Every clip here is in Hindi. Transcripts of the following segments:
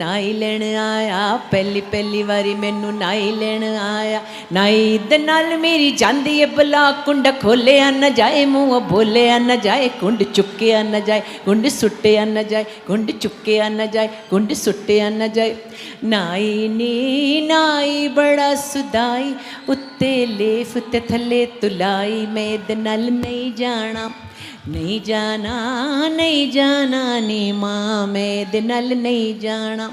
नाई लैन आया पहली पहली वारी मैनू नाई लैन आया। नाई दे नाल मेरी जांदी है बला, कुंड खोलिया न जाए मुँह बोलिया न जाए, कुंड चुकिया न जाए कुंड सुटिया न जाए, कुंड चुकिया न जाए कुंड सुटिया न जाए। नाई नी नाई बड़ा सुदाई, उत्ते लेफ ते थले तुलाई, मैं दे नाल नहीं जाना नहीं जाना नहीं जाना नी मां, मैं दे नाल नहीं जाना।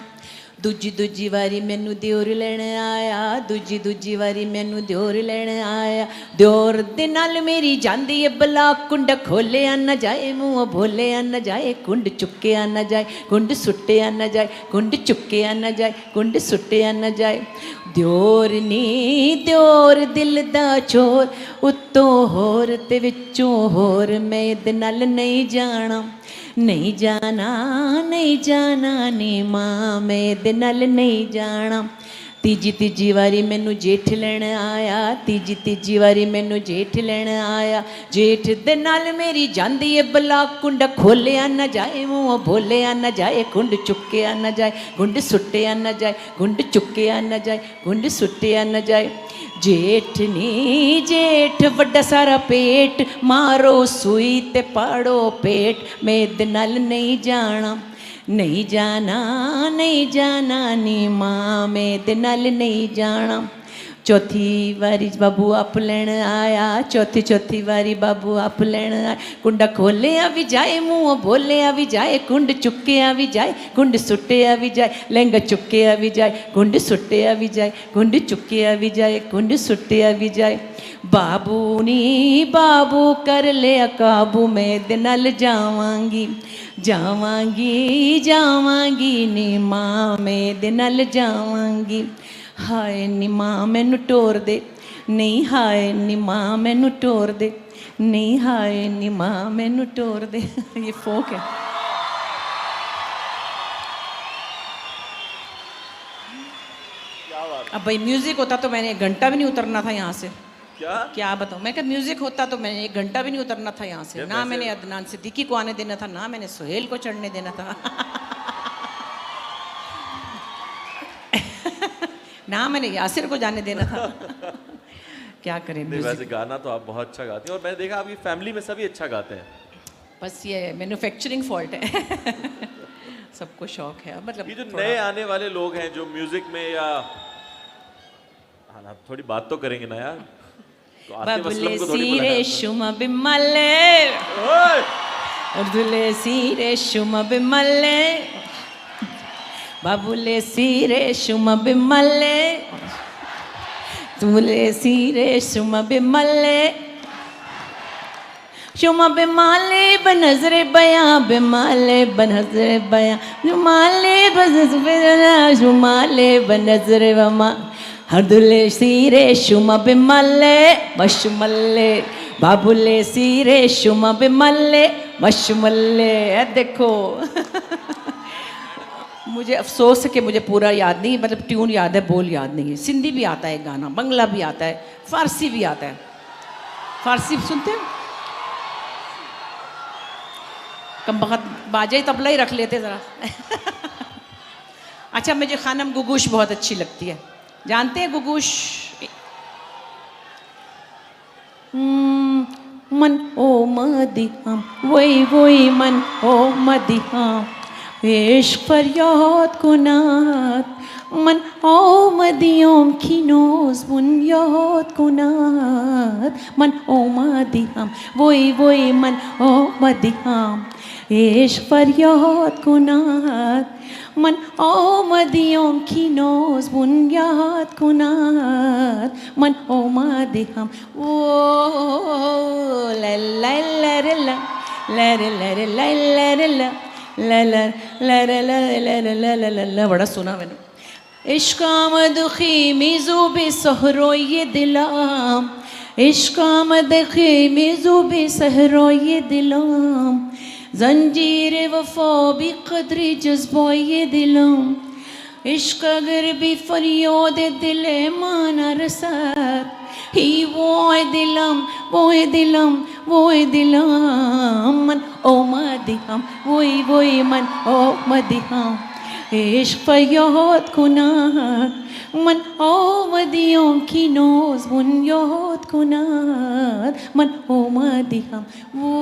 दूजी वारी मैनू दियोर लैन आया, दूजी वारी मैनू दियोर लैन आया। दियोर दे नाल मेरी जांदी है बला, कुंड खोलिया न जाए मुँह बोलिया न जाए, कुंड चुकिया न जाए कुंड सुटिया न जाए, कुंड चुकिया न जाए कुंड सुटिया न जाए। दियोर नी दियोर दिल दा चोर, उत्तों होर ते विचों होर, मैं इहदे नाल नहीं जाना नहीं जाना नहीं जाना नी मां, मैं इहदे नाल नहीं जाना। तीजी वारी मैनू जेठ लैन आया, तीजी वारी मैनू जेठ लैन आया। जेठ दे नाल मेरी जांदी है बला, कुंड खोलिया न जाए मुँह बोलिया न जाए, कुंड चुकिया न जाए कुंड सुटिया न जाए, कुंड चुकिया न जाए कुंड सुटिया न जाए। जेठ नी जेठ बड़ा सारा पेट, मारो सुई ते पाड़ो पेट, मैं इहदे नाल नहीं जाना नहीं जाना नहीं जाना नी मां, मैं इहदे नाल नहीं जाना। चौथी वारी बाबू आप लैन आया, चौथी वारी बाबू आप लैन आया। कुंडा खोलिया भी जाए मुँह बोलिया भी जाए, कुंड चुकिया भी जाए कुंड सुटिया भी जाए, लहंगा चुकिया भी जाए कुंड सुटिया भी जाए, कुंड चुकिया भी जाए कुंड सुटिया भी जाए। बाबू नी बाबू कर लिया काबू, मैं इहदे नाल जावांगी जावांगी जावांगी नी मां, मैं इहदे नाल जावांगी। हाय नी मां मैनू टोर दे नहीं, हाय नी मां मैनू टोर दे नहीं, हाय नी मां मैनू टोर दे। ये फोक है। अब भाई म्यूजिक होता तो मैंने 1 घंटा भी नहीं उतरना था यहाँ से। क्या बताऊँ, मैं क्या म्यूजिक होता तो मैंने 1 घंटा भी नहीं उतरना था यहाँ से। ना मैंने अदनान सिद्दीकी को आने देना था, ना मैंने सुहेल को चढ़ने देना था ना मैंने यासिर को जाने देना था। क्या करें। वैसे गाना तो आप बहुत अच्छा गाती हैं, और मैंने देखा आपकी फैमिली में सभी अच्छा गाते हैं। बस ये मैन्युफैक्चरिंग फॉल्ट है सबको शौक है। मतलब ये जो नए आने वाले लोग हैं जो म्यूजिक में, या हाँ थोड़ी बात तो करेंगे ना यार। तो बबले सीरे शुम बिमले उर्दुले सीरे शुम बिमले, बाबुले सीरे शुम बिमले, तुले सीरे शुम बिमले, शुम बिमाले बनजरे बया बिमाले बनजरे बया, जुमाले बनजरे जुमाले बनजरे वमा, हरदुले सीरे शुम बिमले मशमले, बाबुले सीरे शुम बिमले मशमले। देखो मुझे अफसोस है कि मुझे पूरा याद नहीं, मतलब ट्यून याद है, बोल याद नहीं है। सिंधी भी आता है गाना, बंगला भी आता है, फारसी भी आता है। फारसी सुनते हैं? कम बहुत बाजा ही तबला ही रख लेते ज़रा अच्छा, मुझे खानम गुगूश बहुत अच्छी लगती है। जानते हैं गुगूश? मन ओ मदिहम वही वही मन ओ मदिहम, इश्क फरियाद कुनात मन ओ मदियम खिनोज बुनियाद कुनात, मन ओ मदिहम वही मन ओ मदिहम, इश्क फरियाद कुनात मन ओ मदियम खिनोज बुनियाद कुनात, मन ओ मदिहम ओ ला ला ला ला ला ला ला ला ला ला ला ला ला ला ला ला ला ला। बड़ा सुना मैंने। इश्क आमद खीमिज़ो बेसहरो ये दिलाम, इश्क आमद खीमिज़ो बेसहरो ये दिलाम, जंजीर वफा भी कदरे जज्बो ये दिलाम, इश्क अगर भी फरियाद दिले माना रसात, ही वो दिलम वो दिलम मन ओ मदिहम वही मन ओ मदिहम, इश्क फयोत कुनात man ovadiyom ki knows when yot kunat man omadiham wo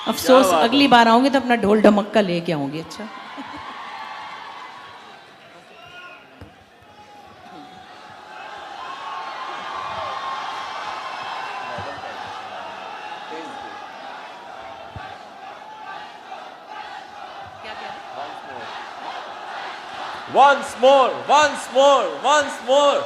अफसोस अगली बार आऊंगी तो अपना ढोल ढमक्का लेके आऊंगी। अच्छा Once more, once more, once more.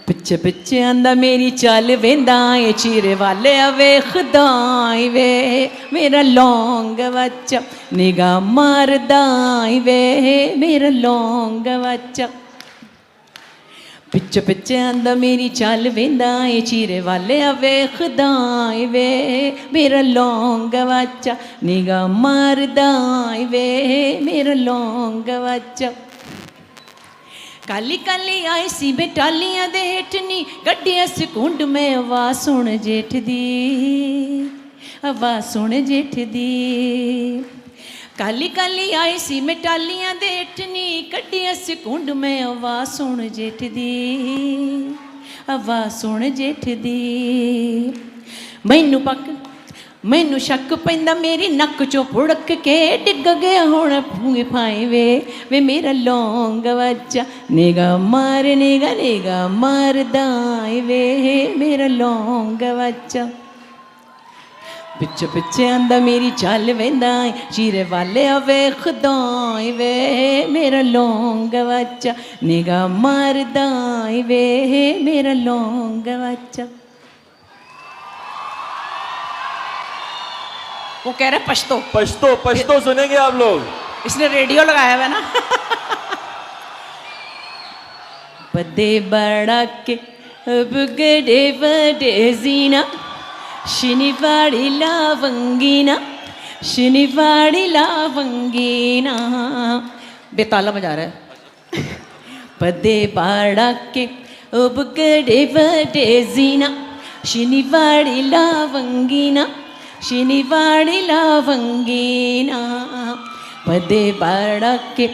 पिछे पिछे आंदा मेरी चाल वेंदा ए चीरे वाले अवे खुदाई वे मेरा लौंग बच्चा निगाह मारदाई वे मेरा लौंग बच्चा पिछे पिछे आंदा मेरी चाल वेंदा ए चीरे वाले अवे खुदाई वे मेरा लौंग बच्चा निगाह मारदाई वे मेरा लौंग बच्चा काली काली आई सी बेटालियां दे हेठनी गड्डियां सकुंड में आवाज सुन जेठ दी आवाज सुन जेठ दी काली काली आई सी बेटालियां दे हेठनी गड्डियां सकुंड में आवाज सुन जेठ दी आवाज सुन जेठ दी मैनू शक पैंदा मेरी नक चो फुड़क के डिग गया हुण भूंगे फाई वे मेरा लौंग बच्चा निगाह मार दाई वे मेरा लौंग बच्चा पिछे पिछे आंदा मेरी चाल वेंदा चीरे वाले अवे खुदाई वे मेरा लौंग बच्चा निगाह मार दाई वे मेरा लौंग बच्चा। वो कह रहे पश्तो पश्तो पश्तो सुनेंगे आप लोग, इसने रेडियो लगाया हुआ ना। बदे बड़ा के अब गडे बडे जीना शनिवारी लावंगीना बेताला बजा रहा है। बदे बड़ा के अब गडे बडे जीना शनिवारी लावंगीना पदे बाड़के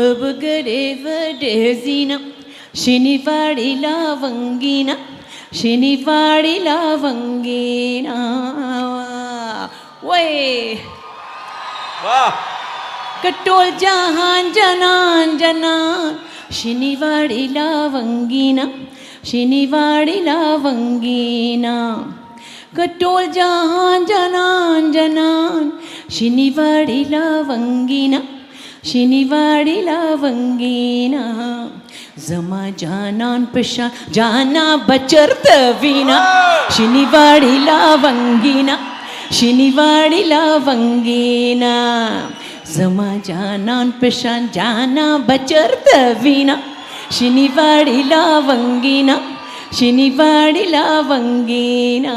अब गरे वडे जीना शनिवाड़ी लावंगीना वे वाह कटोल जहान जनान शनिवाड़ी लावंगीना कटोल जहान जनान शनिवाड़ी लावंगीना जमा जानान पेशा जाना बचर तवीना शनिवाड़ी लावंगीना जमा जानान पेशा जाना बचर तवीना शनिवाड़ी लावंगीना